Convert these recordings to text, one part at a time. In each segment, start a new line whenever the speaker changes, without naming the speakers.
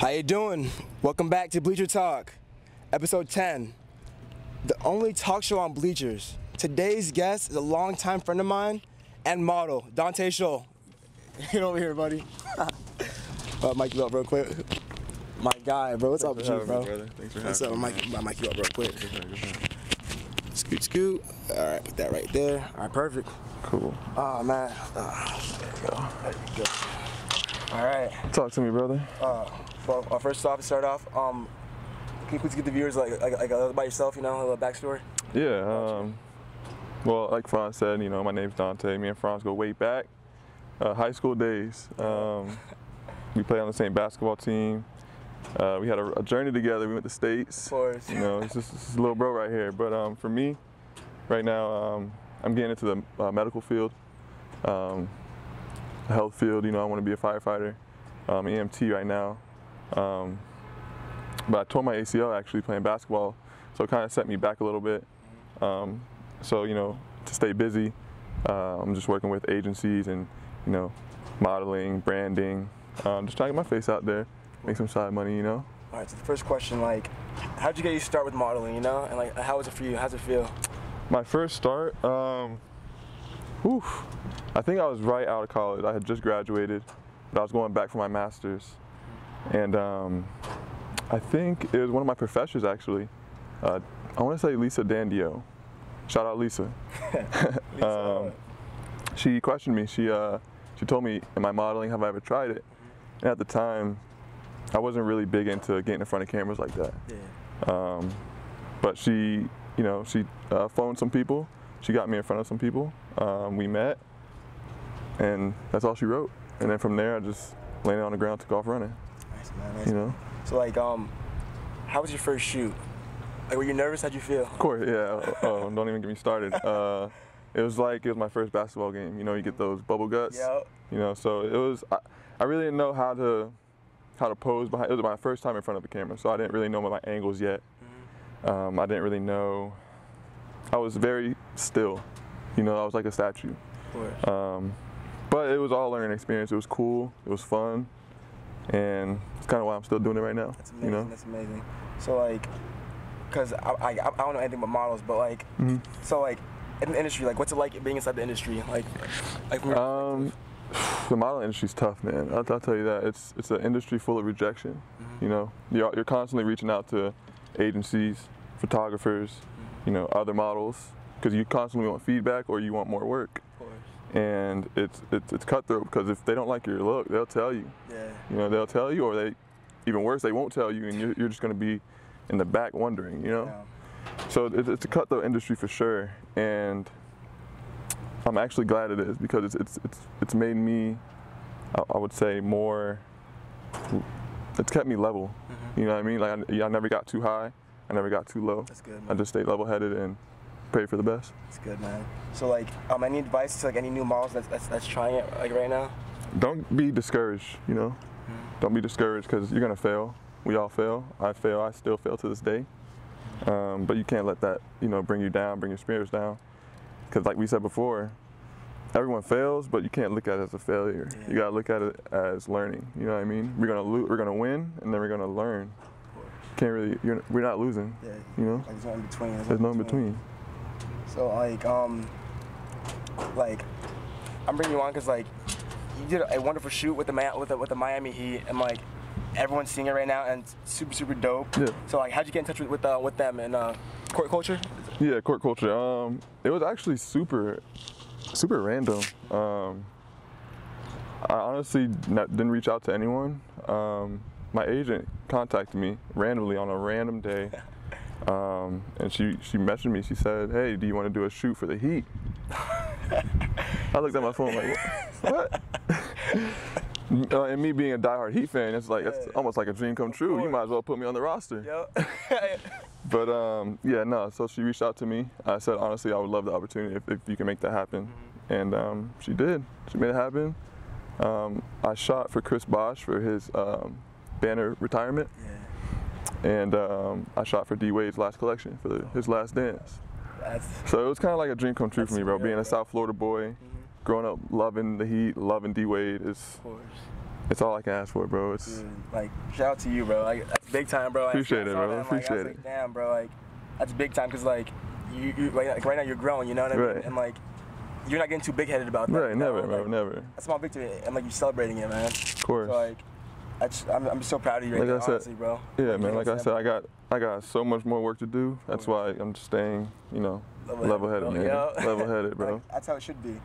How you doing? Welcome back to Bleacher Talk, episode 10, the only talk show on Bleachers. Today's guest is a longtime friend of mine and model, Dante. Get over here, buddy. Mic you up real quick. My guy, bro. What's up with you, bro?
Thanks for having me.
What's up? Mic you up real quick. Scoot, scoot. All right, put that right there. All right, perfect.
Cool.
Oh man. There you go. All right.
Talk to me, brother.
Well, first off, to start off, can you please give the viewers like a little about yourself, you know, a little backstory?
Yeah. Well, like Franz said, you know, my name's Dante. Me and Franz go way back, high school days. We played on the same basketball team. We had a journey together. We went to States.
Of course.
You know, it's just this little bro right here. But for me, right now, I'm getting into the medical field, the health field. You know, I want to be a firefighter, EMT right now. But I tore my ACL actually playing basketball, so it kind of set me back a little bit. So, you know, to stay busy, I'm just working with agencies and, you know, modeling, branding, just trying to get my face out there, make some side money, you know.
All right, so the first question, like, how'd you get you start with modeling, you know? And like, how was it for you? How's it feel?
My first start, I think I was right out of college. I had just graduated, but I was going back for my master's. And I think it was one of my professors actually. I want to say Lisa Dandio. Shout out Lisa. She questioned me. She told me, am I modeling? Have I ever tried it? And at the time, I wasn't really big into getting in front of cameras like that. Yeah. But she, you know, she phoned some people. She got me in front of some people. We met, and that's all she wrote. And then from there, I just landed on the ground, took off running.
Nice, man. Nice.
You know.
So like, how was your first shoot? Like, were you nervous? How'd you feel?
Of course, yeah. Oh, don't even get me started. It was my first basketball game. You know, you get those bubble guts.
Yep.
You know, so it was. I really didn't know how to pose behind. It was my first time in front of the camera, so I didn't really know my angles yet. I didn't really know. I was very still. You know, I was like a statue.
Of course.
But it was all a learning experience. It was cool. It was fun, and it's kind of why I'm still doing it right now.
That's amazing.
You know?
That's amazing. So like, cause I don't know anything about models, but like, so like, in the industry, like, what's it like being inside the industry? Like from
the modeling industry's tough, man. I'll tell you that. It's an industry full of rejection. You know, you're constantly reaching out to agencies, photographers, you know, other models, because you constantly want feedback or you want more work.
Of course.
And it's cutthroat, because if they don't like your look, they'll tell you.
Yeah.
You know, they'll tell you, or they, even worse, they won't tell you, and you're just going to be in the back wondering, you know.
Yeah.
So it's a cutthroat industry for sure, and I'm actually glad it is, because it's made me, I would say, more. It's kept me level. You know what I mean? Like I never got too high, I never got too low.
That's good, man.
I just stayed level-headed and prayed for the best.
That's good, man. So like, any advice to like any new models that's trying it like right now?
Don't be discouraged. You know, don't be discouraged, because you're gonna fail. We all fail. I fail. I still fail to this day. But you can't let that, you know, bring you down, bring your spirits down. Because like we said before, everyone fails, but you can't look at it as a failure. Yeah. You gotta look at it as learning. You know what I mean? We're gonna win, and then we're gonna learn. Can't really. We're not losing. Yeah. You know.
Like, there's no in between.
There's no in between.
So like, I'm bringing you on because like, you did a wonderful shoot with the Miami Heat, and like, everyone's seeing it right now, and it's super dope. Yeah. So like, how'd you get in touch with them and court culture?
Yeah, court culture. It was actually super random. I honestly didn't reach out to anyone. My agent contacted me randomly on a random day, and she messaged me. She said, "Hey, do you want to do a shoot for the Heat?" I looked at my phone like, "What?" And me being a diehard Heat fan, it's like it's almost like a dream come true. You might as well put me on the roster.
Yep.
But yeah, no. So she reached out to me. I said, honestly, I would love the opportunity if you can make that happen, and she did. She made it happen. I shot for Chris Bosh for his banner retirement, and I shot for D Wade's last collection for his last dance. So it was kind of like a dream come true for me, bro. Being a South Florida boy, growing up loving the Heat, loving D Wade, is It's all I can ask for, bro. It's
dude, like, shout out to you, bro. Like, that's big time, bro.
Appreciate it, bro.
That,
Appreciate
I was
it.
like, damn, bro. Like, that's big time, cause like, you like right now you're growing. You know what I mean?
Right.
And like, you're not getting too big-headed about that.
Right. Never,
know?
bro.
Like,
Never.
That's a small victory, and like you're celebrating it, man.
Of course.
So like, I'm just so proud of you, right now, honestly, bro.
Yeah, man. Like I said, I got so much more work to do. That's why I'm just staying, you know, level-headed, man. Level-headed, bro.
Like, that's how it should be.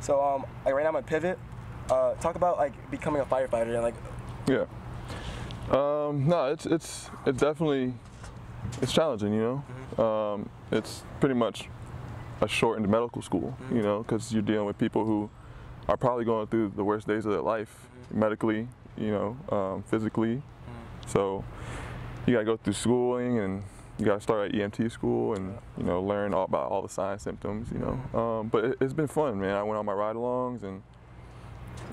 So like right now I'm gonna pivot. Talk about like becoming a firefighter and like.
Yeah. No, it's definitely challenging, you know. It's pretty much a shortened medical school, you know, because you're dealing with people who are probably going through the worst days of their life, medically, you know, physically. So you gotta go through schooling, and you gotta start at EMT school, and you know, learn all about all the sign symptoms, you know. But it's been fun, man. I went on my ride-alongs, and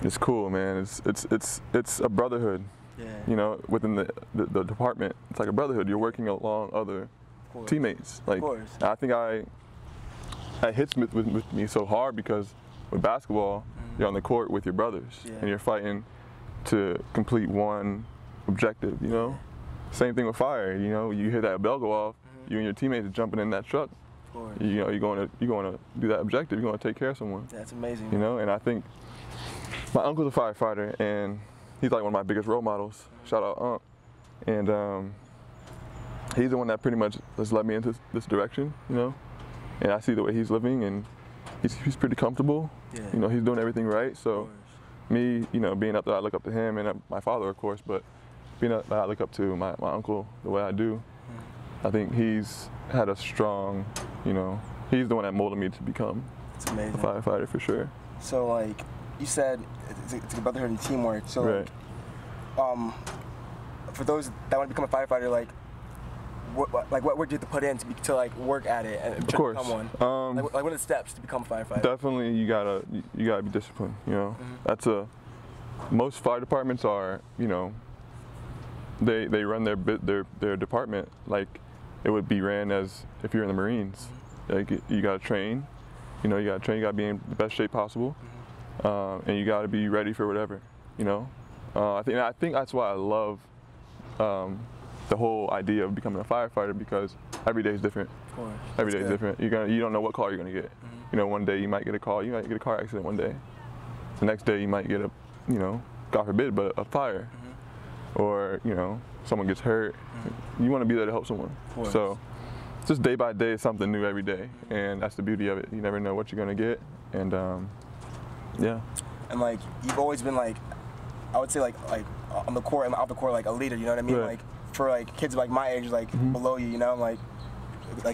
it's cool, man. It's a brotherhood.
Yeah.
You know, within the department, it's like a brotherhood. You're working along other teammates. Like, I think it hits with me so hard because with basketball, you're on the court with your brothers, and you're fighting to complete one objective. You know, same thing with fire. You know, you hear that bell go off, you and your teammates are jumping in that truck. You know, you're going to do that objective. You're going to take care of someone.
That's amazing.
You know, and I think my uncle's a firefighter, and he's like one of my biggest role models. Shout out Unc. And he's the one that pretty much has led me into this direction, you know. And I see the way he's living, and he's pretty comfortable. Yeah. You know, he's doing everything right. So me, you know, being up there, I look up to him and my father, of course, but being up there, I look up to my uncle the way I do. I think he's had a strong, you know, he's the one that molded me to become a firefighter for sure. So
like you said, it's a brotherhood and teamwork. So like, for those that want to become a firefighter, like what work do you have to put in to like work at it and try to become one? Like what are the steps to become a firefighter?
Definitely, you gotta be disciplined. You know, that's most fire departments are, you know, they run their department like it would be ran as if you're in the Marines. Like you gotta train. You know, you gotta be in the best shape possible, and you gotta be ready for whatever. You know, I think that's why I love the whole idea of becoming a firefighter, because every day is different.
Of course.
Every day is different. You don't know what call you're gonna get. You know, one day you might get a call, you might get a car accident one day. The next day you might get a, you know, God forbid, but a fire, or you know, someone gets hurt. You want to be there to help someone. So just day by day, something new every day, and that's the beauty of it. You never know what you're gonna get, and yeah. And like you've always been like, I would say like on the court and off the court, like a leader. You know what I mean? Like for like kids like my age, like below you, you know, like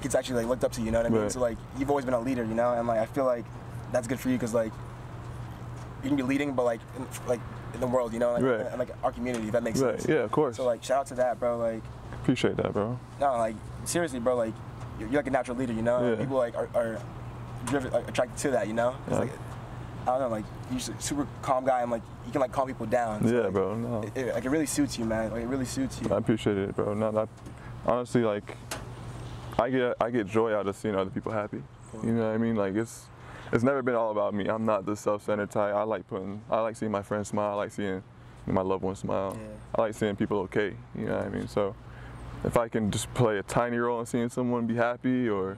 it's actually like looked up to you. You know what I mean? So like you've always been a leader, you know, and like I feel like that's good for you because like you can be leading, but like in the world, you know, like, and like our community, if that makes sense. Yeah, of course. So like shout out to that, bro. Like appreciate that, bro. No, like seriously, bro. Like you're like a natural leader, you know. Yeah. People like are driven, like, attracted to that, you know. It's like I don't know, like you're a super calm guy, and like you can like calm people down. So, like, bro. No. It really suits you, man. Like it really suits you. I appreciate it, bro. No, honestly, like I get joy out of seeing other people happy. You know what I mean? Like it's never been all about me. I'm not the self-centered type. I like seeing my friends smile. I like seeing my loved ones smile. Yeah. I like seeing people okay. You know what I mean? So if I can just play a tiny role in seeing someone be happy, or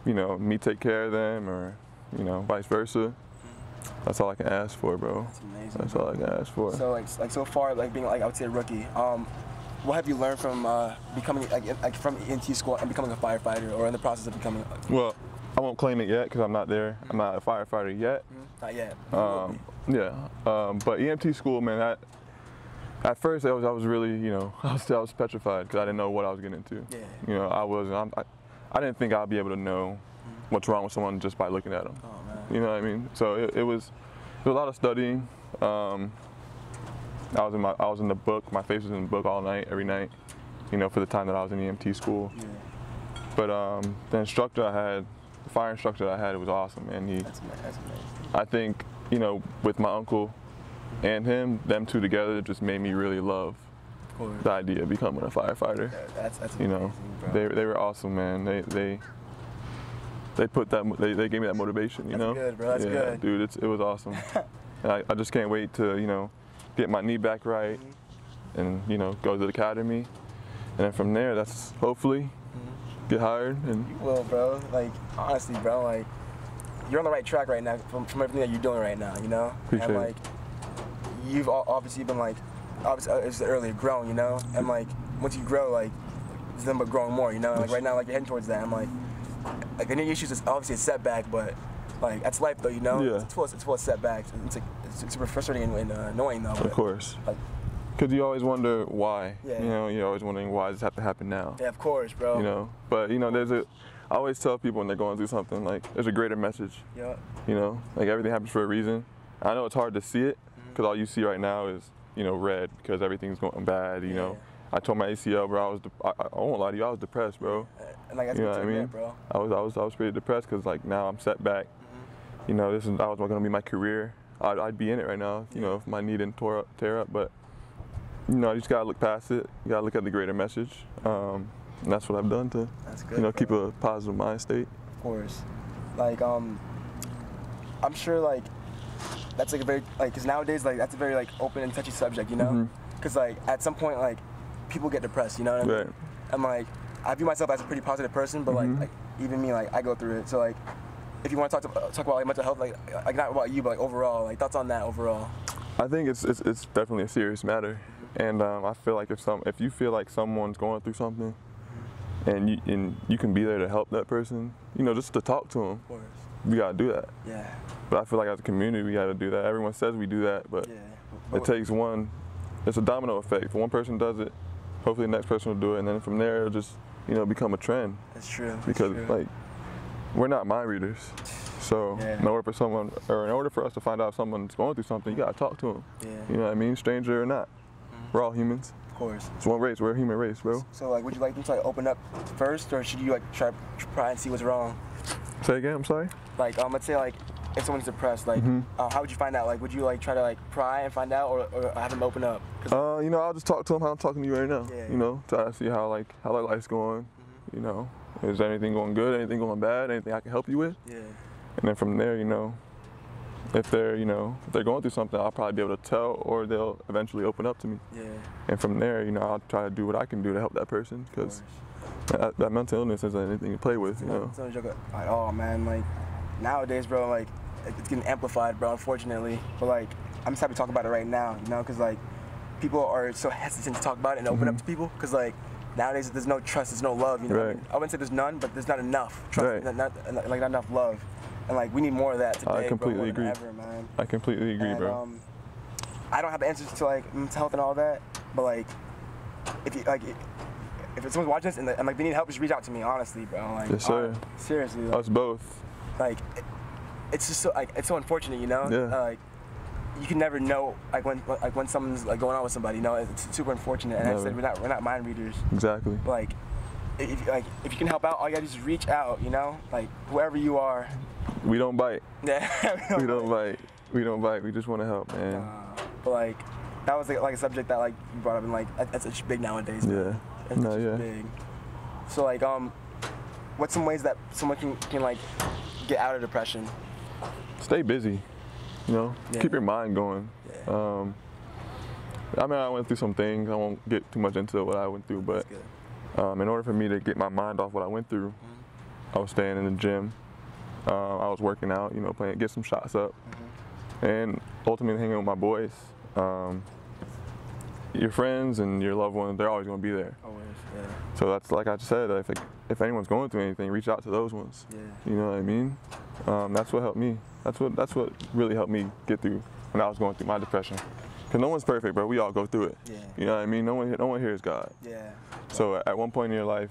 you know, me take care of them, or you know, vice versa. That's all I can ask for, bro. That's amazing. That's all I can ask for. So like so far, like being like I would say a rookie, what have you learned from becoming like from EMT school and becoming a firefighter, or in the process of becoming? Well, I won't claim it yet because I'm not there. I'm not a firefighter yet. Not yet. But EMT school, man. At first, I was really, you know, I was petrified because I didn't know what I was getting into. Yeah. You know, I didn't think I'd be able to know what's wrong with someone just by looking at them. Oh, man. You know what I mean? So it was a lot of studying. I was in the book. My face was in the book all night, every night. You know, for the time that I was in EMT school. Yeah. But the fire instructor I had, it was awesome, man. That's amazing. I think, you know, with my uncle and him, them two together just made me really love the idea of becoming a firefighter. Yeah, that's amazing, you know, bro. They were awesome, man. They put that, they gave me that motivation, you know? That's good, bro. That's good. Dude, it was awesome. And I just can't wait to, you know, get my knee back right, and you know, go to the academy, and then from there, that's hopefully get hired. And
you will, bro. Like honestly, bro, like you're on the right track right now from everything that you're doing right now. You know,
Appreciate
and like you've obviously been like obviously earlier grown. You know, and like once you grow, like it's nothing but growing more. You know, like right now, like you're heading towards that. I'm like the knee issues is obviously a setback, but like that's life though. You know,
Yeah.
it's full of setbacks. It's super frustrating and annoying though.
of course.
Like,
Because you always wonder why.
Yeah.
You know, you're always wondering why does this have to happen now.
yeah, of course, bro.
You know, but you know, I always tell people when they're going through something, like there's a greater message.
Yeah.
You know, like everything happens for a reason. I know it's hard to see it because all you see right now is, you know, red because everything's going bad. You know, I tore my ACL, bro. I won't lie to you, I was depressed, bro.
And like that's
You know
what
what I mean?
bro.
I was pretty depressed because like now I'm set back. You know, I was gonna be my career. I'd be in it right now. You know, if my knee didn't tear up, but you know, you just gotta look past it. You gotta look at the greater message. And that's what I've done to,
That's good,
you know,
bro.
keep a positive mind state.
Of course. Like I'm sure like that's like a very like because nowadays like that's a very like open and touchy subject, you know? Because like at some point like people get depressed, you know what I mean?
Right.
And like I view myself as a pretty positive person, but like even me like I go through it. So like if you want to talk about like mental health, like not about you, but like overall, like thoughts on that overall.
I think it's definitely a serious matter, and I feel like if you feel like someone's going through something, and you can be there to help that person, you know, just to talk to them,
Of course.
we gotta do that.
Yeah.
But I feel like as a community, we gotta do that. Everyone says we do that, but
Yeah.
it takes one. It's a domino effect. If one person does it, hopefully the next person will do it, and then from there it'll just, you know, become a trend.
That's true. That's
Because
true.
like we're not mind readers, so in order for us to find out if someone's going through something, you gotta talk to them.
Yeah.
You know what I mean? Stranger or not, we're all humans.
Of course.
It's one race. We're a human race, bro.
So like, would you like them to like open up first, or should you like try and see what's wrong?
Say again. I'm sorry.
Like let's say like if someone's depressed, like how would you find out? Like, would you like try to like pry and find out, or have them open up?
You know, I'll just talk to them how I'm talking to you right now.
Yeah.
You know, try to see how their life's going. You know, is anything going good? Anything going bad? Anything I can help you with?
Yeah.
And then from there, you know, if they're going through something, I'll probably be able to tell, or they'll eventually open up to me.
Yeah.
And from there, you know, I'll try to do what I can do to help that person, because that mental illness isn't anything to play with, you know.
It's no joke at all, man. Like nowadays, bro, like it's getting amplified, bro, unfortunately. But like I'm just happy to talk about it right now, you know, because like people are so hesitant to talk about it and open up to people, because like nowadays there's no trust, there's no love, you know.
Right.
I mean, I wouldn't say there's none, but there's not enough trust, not enough love, and like we need more of that today.
I completely
bro, more
agree.
than ever, man.
I completely agree,
And,
bro.
I don't have answers to like mental health and all that, but like if someone's watching this and like they need help, just reach out to me, honestly, bro. Like,
Yes, sir.
Seriously. Like,
Us both.
like it's just so like it's so unfortunate, you know.
Yeah.
Like you can never know when someone's like going on with somebody, you know. It's super unfortunate. And
Never.
I said we're not mind readers.
Exactly.
Like if you can help out, all you gotta do is reach out, you know. Like whoever you are.
We don't bite.
Yeah.
We don't bite. We don't bite. We just want to help, man.
But like that was like a subject that like you brought up, and like that's such big nowadays.
Yeah.
That's
No,
such
yeah.
big. So like what's some ways that someone can like get out of depression?
Stay busy. You know,
Yeah.
keep your mind going.
Yeah.
I mean, I went through some things. I won't get too much into what I went through, but
That's good.
in order for me to get my mind off what I went through, I was staying in the gym. I was working out, you know, get some shots up, and ultimately hanging with my boys. Your friends and your loved ones, they're always going to be there.
Always, yeah.
So that's like I just said, if anyone's going through anything, reach out to those ones.
Yeah.
You know what I mean? That's what helped me. That's what really helped me get through when I was going through my depression. Cause no one's perfect, bro. We all go through it.
Yeah.
You know what I mean? No one here is God.
Yeah.
So at one point in your life,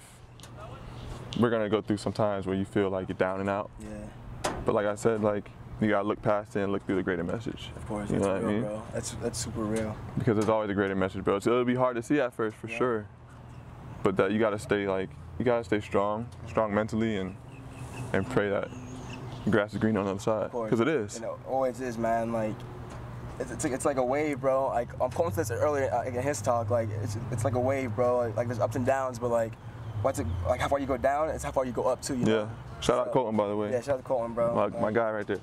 we're gonna go through some times where you feel like you're down and out.
Yeah.
But like I said, like you gotta look past it and look through the greater message.
Of course.
You
That's
know what
real,
I mean?
bro. That's super real.
Because there's always a greater message, bro. So it'll be hard to see at first, for sure. But that you gotta stay strong mentally, and pray that the grass is green on the other side. Because it is.
You know, always is, man. Like it's like a wave, bro. Like Colton said this earlier in his talk. Like it's like a wave, bro. Like there's ups and downs, but like how far you go down, it's how far you go up too. You know?
Yeah. Shout out Colton, by the way.
Yeah, shout out to Colton, bro.
My guy right there.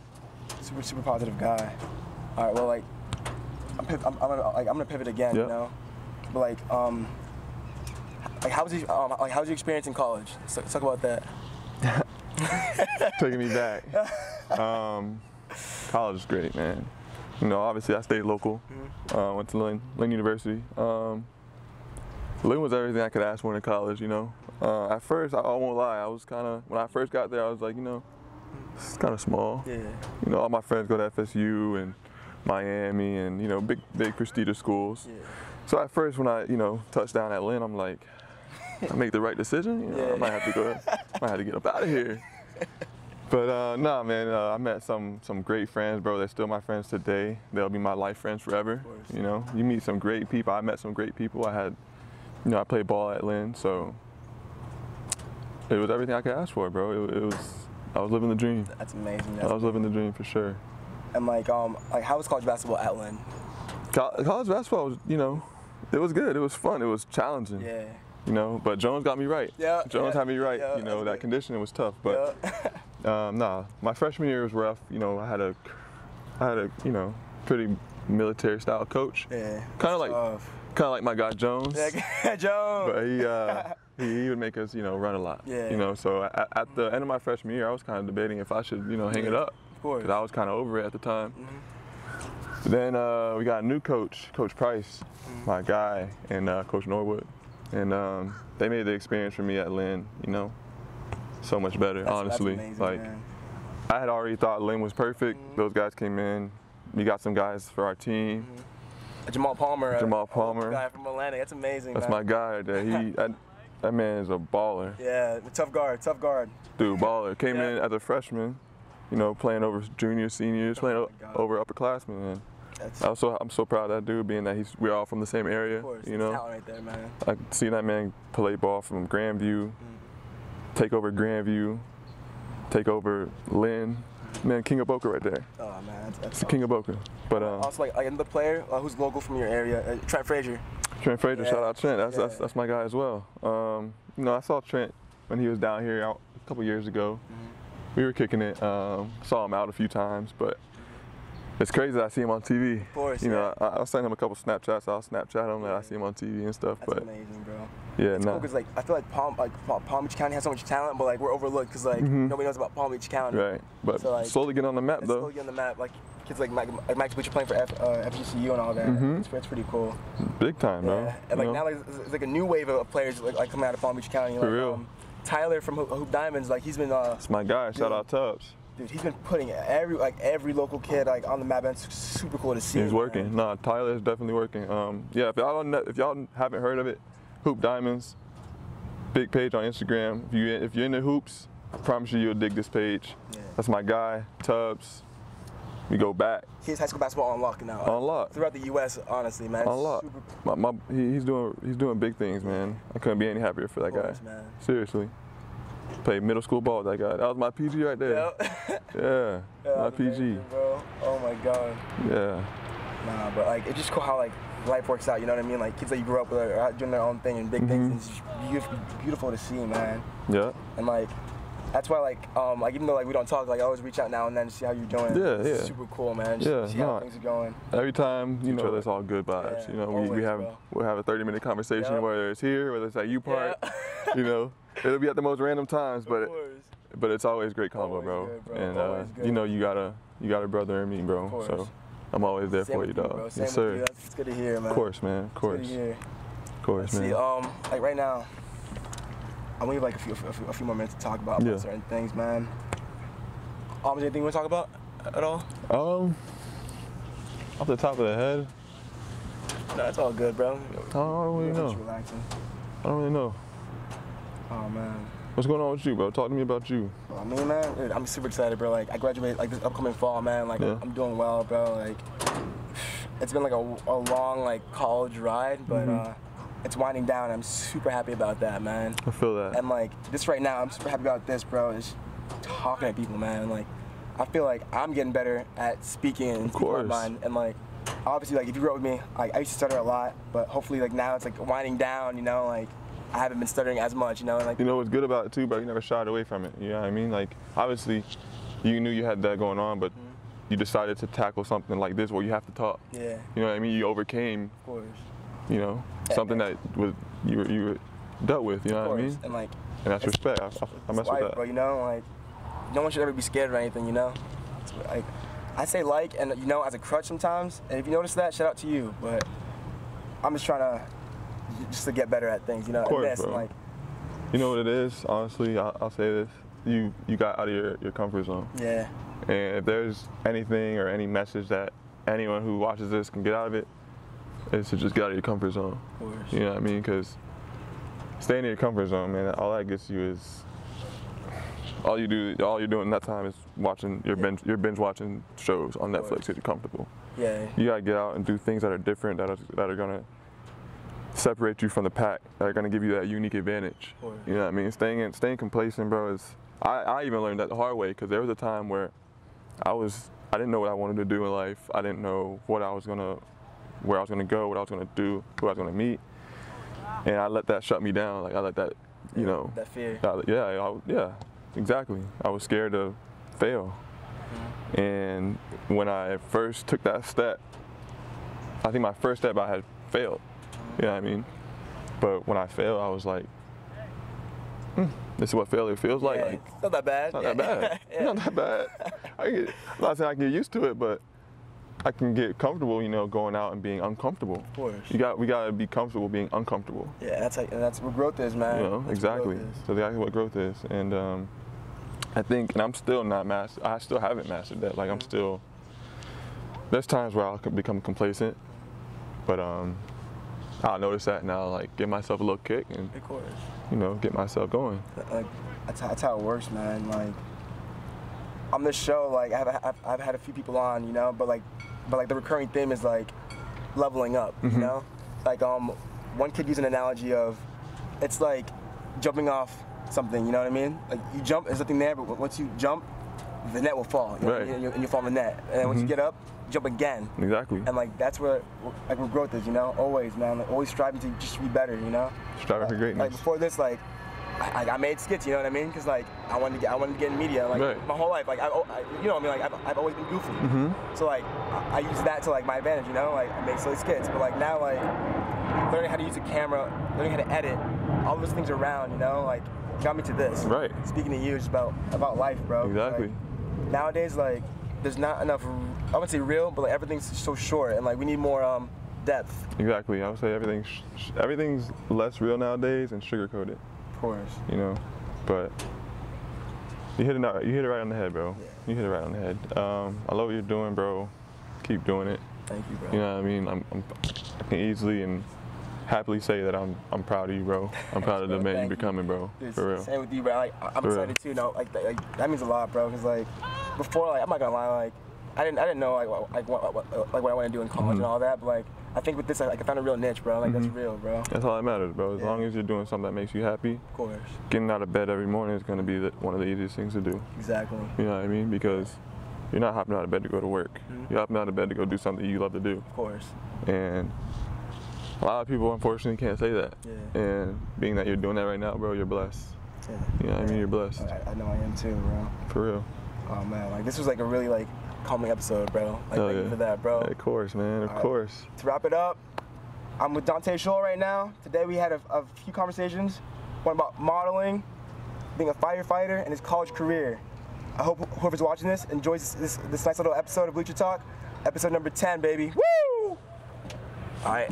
Super positive guy. All right, well, like I'm gonna pivot again,
Yep.
you know. But like how was your experience in college? Let's talk about that.
Taking me back. College is great, man. You know, obviously I stayed local. Went to Lynn University. Lynn was everything I could ask for in college, you know. At first, I won't lie, I was kind of, when I first got there, I was like, you know, it's kind of small.
Yeah.
You know, all my friends go to FSU and Miami and, you know, big prestigious schools.
Yeah.
So at first, when I, you know, touched down at Lynn, I'm like, I make the right decision. You know,
Yeah.
I might have to get up out of here. But nah, man, I met some great friends, bro. They're still my friends today. They'll be my life friends forever. You know, you meet some great people. I met some great people. I played ball at Lynn, so it was everything I could ask for, bro. I was living the dream.
That's amazing.
I was living the dream for sure.
And like how was college basketball at Lynn?
College basketball was, you know, it was good. It was fun. It was challenging.
Yeah.
You know, but Jones got me right.
Yeah.
Jones had me right.
Yeah,
You know, that
good.
conditioning was tough, but nah, my freshman year was rough. You know, I had a you know, pretty military style coach.
Yeah.
Kind of like my guy Jones.
Yeah, Jones.
But he would make us, you know, run a lot.
Yeah.
You know, so at the end of my freshman year, I was kind of debating if I should, you know, hang it up.
Of course.
Because I was kind of over it at the time. But then we got a new coach, Coach Price, my guy, and Coach Norwood. And they made the experience for me at Lynn, you know, so much better, honestly.
That's amazing,
like,
man.
I had already thought Lynn was perfect. Those guys came in. We got some guys for our team.
Jamal Palmer.
Jamal Palmer.
Guy from Atlanta. That's amazing.
That's
man.
my guy right there. That man is a baller.
Yeah, tough guard.
Dude, baller. Came
Yeah.
in as a freshman, you know, playing over juniors, seniors, playing over upperclassmen, man. I'm so proud of that dude, being that we're all from the same area.
Of course,
you know,
talent right there, man.
I see that man play ball from Grandview, take over Grandview, take over Lynn. Man, King of Boca right there.
Oh man, that's
the King of Boca. But
also like another player who's local from your area, Trent Frazier.
Trent Frazier,
Yeah.
shout out Trent.
Yeah.
That's my guy as well. You know, I saw Trent when he was down here a couple years ago. We were kicking it. Saw him out a few times, but it's crazy that I see him on TV.
Of course,
you know, I'll send him a couple Snapchats. I'll Snapchat him that I see him on TV and stuff.
That's
but
amazing, bro.
yeah,
It's cool because like I feel like Palm Beach County has so much talent, but like we're overlooked because like nobody knows about Palm Beach County.
Right, but
So, like,
slowly getting on the map
It's
though.
slowly on the map, like kids like Max Bleacher playing for FGCU and all that. It's pretty cool.
Big time, bro.
Yeah, and like
you know?
now there's like a new wave of players like coming out of Palm Beach County.
For
like,
real.
Tyler from Hoop Diamonds, like he's been.
It's my guy. Shout out Tubbs.
Dude, he's been putting every local kid like on the map, and it's super cool to see.
He's working.
Man.
Nah, Tyler is definitely working. Yeah, if y'all haven't heard of it, Hoop Diamonds, big page on Instagram. If you're into hoops, I promise you'll dig this page.
Yeah.
That's my guy, Tubbs. We go back.
He has high school basketball on lock now.
On lock.
Throughout the U.S., honestly, man.
On lock. He's doing big things, man. I couldn't be any happier for that
course,
guy.
man.
Seriously. Played middle school ball with that guy. That was my PG right there.
Yep.
Yeah, my
that's
PG.
amazing, bro. Oh my God.
Yeah.
Nah, but like it's just cool how like life works out. You know what I mean? Like kids that you grew up with are out doing their own thing and big things. And it's just beautiful to see, man.
Yeah.
And like that's why like even though like we don't talk, like I always reach out now and then to see how you're doing.
Yeah,
It's
yeah.
super cool, man.
Yeah,
See how things are going.
Every time, you know, it's all good vibes.
Yeah,
you know,
always,
we'll have a 30-minute conversation,
Yep.
whether it's here, whether it's at U Park.
Yeah.
You know, it'll be at the most random times,
Of course.
but it's always great combo,
Always
bro.
good, bro.
And
Always good.
you know, you got a brother in me, bro.
Of course.
So I'm always there
Same
for
with
you,
bro.
dog.
Same
Yes,
with
sir.
you. That's good to hear, man.
Of course, man. Of course.
Good to hear.
Of course, man.
See, like right now, I only have like a few more minutes to talk about certain things, man. Is there anything you want to talk about at all?
Off the top of the head,
No, it's all good, bro.
I don't really
Just
know.
relaxing.
I don't really know.
Oh man.
What's going on with you, bro? Talk to me about you.
I mean, man, dude, I'm super excited, bro. Like I graduate like this upcoming fall, man. Like
Yeah.
I'm doing well, bro. Like it's been like a long like college ride, but it's winding down. I'm super happy about that, man.
I feel that.
And like this right now, I'm super happy about this, bro. Is talking to people, man. Like I feel like I'm getting better at speaking and speaking my mind. And like obviously, like if you grew up with me, like I used to stutter a lot, but hopefully like now it's like winding down. You know, like I haven't been stuttering as much. You know, and like
You know what's good about it too, bro? You never shied away from it. You know what I mean? Like obviously, you knew you had that going on, but you decided to tackle something like this where you have to talk.
Yeah.
You know what I mean? You overcame,
Of course.
you know, something that was you were dealt with. You know what I mean?
And like,
and that's respect. I mess with that.
Bro, you know, like, no one should ever be scared of anything. You know, it's like, I say like, and you know, as a crutch sometimes. And if you notice that, shout out to you. But I'm just trying to get better at things. You know,
of course,
and this,
bro.
and like,
you know what it is? Honestly, I'll say this: you got out of your comfort zone.
Yeah.
And if there's anything or any message that anyone who watches this can get out of it, it's to just get out of your comfort zone.
Of course.
You know what I mean? Because staying in your comfort zone, man, all that gets you is all you're doing in that time is watching your binge watching shows on Netflix if you're comfortable.
Yeah.
You gotta get out and do things that are different, that are gonna separate you from the pack, that are gonna give you that unique advantage. You know what I mean? Staying complacent, bro, is I even learned that the hard way, because there was a time where I didn't know what I wanted to do in life. I didn't know where I was gonna go, what I was gonna do, who I was gonna meet, and I let that shut me down. Like I let that, you know,
that fear.
Yeah, exactly. I was scared to fail, and when I first took that step, I think my first step I had failed. You know what I mean? But when I failed, I was like, this is what failure feels like. Like,
it's not that bad.
It's not that bad. It's not that bad. I'm not saying I can get used to it, but I can get comfortable, you know, going out and being uncomfortable.
Of course.
We gotta be comfortable being uncomfortable.
Yeah, that's what growth is, man.
You know, exactly. So exactly what growth is, and I think, and I'm still not mastered. I still haven't mastered that. Like I'm still. There's times where I'll become complacent, but I'll notice that now. Like give myself a little kick and.
Of course.
You know, get myself going.
Like that's how it works, man. Like on this show, like I've had a few people on, you know, but like the recurring theme is like leveling up, you know. Like one kid used an analogy of it's like jumping off something, you know what I mean? Like you jump, there's nothing there, but once you jump, the net will fall, you know, and you fall in the net, and then once you get up, jump again.
Exactly.
And like that's where growth is, you know. Always, man. Like, always striving to just be better, you know.
Striving for greatness.
Like before this, like I made skits, you know what I mean? Because like I wanted to get in media, like my whole life. Like you know what I mean? Like I've always been goofy. So like I use that to like my advantage, you know. Like I make silly skits, but like now like learning how to use a camera, learning how to edit, all those things around, you know, like got me to this.
Right.
Speaking to you, it's about life, bro.
Exactly.
Like, nowadays, like there's not enough. I wouldn't say real, but like everything's so short, and like we need more depth.
Exactly. I would say everything's less real nowadays and sugar coated.
Of course.
You know, but you hit it right on the head, bro. Yeah. You hit it right on the head. I love what you're doing, bro. Keep doing it.
Thank you, bro.
You know what I mean? I can easily and happily say that I'm proud of you, bro. I'm proud of the man you're becoming, bro.
Dude,
for real.
Same with you, bro. Like I'm excited too. No, like that means a lot, bro. Cause like before, like I'm not gonna lie, like I didn't know what I want to do in college and all that, but like I think with this, like I found a real niche, bro. Like that's real, bro.
That's all that matters, bro. As long as you're doing something that makes you happy.
Of course.
Getting out of bed every morning is gonna be one of the easiest things to do.
Exactly.
You know what I mean? Because you're not hopping out of bed to go to work. You're hopping out of bed to go do something you love to do.
Of course.
And a lot of people, unfortunately, can't say that.
Yeah.
And being that you're doing that right now, bro, you're blessed.
Yeah.
You know what I mean? You're blessed.
I know I am too, bro.
For real.
Oh man, like this was like a really like calming episode, bro. Like thank you for that, bro.
Yeah, of course, man. Of course.
To wrap it up, I'm with Dante right now. Today we had a few conversations. One about modeling, being a firefighter, and his college career. I hope whoever's watching this enjoys this nice little episode of Bleacher Talk. Episode number 10, baby. Woo! All right.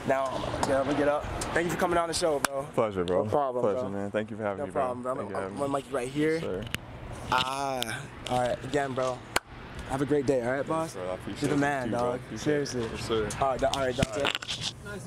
Now, I'm gonna get up. Thank you for coming on the show, bro.
Pleasure, bro.
No problem,
Pleasure,
bro.
man. Thank you for having me, bro.
No problem, bro. I'm gonna mic you right here.
Yes, sir.
All right. Again, bro. Have a great day, all right, boss?
Yes, bro. I appreciate
You're the
it.
man,
You,
dog.
bro.
Seriously.
Yes, sir.
All right, Dante. Nice to meet you.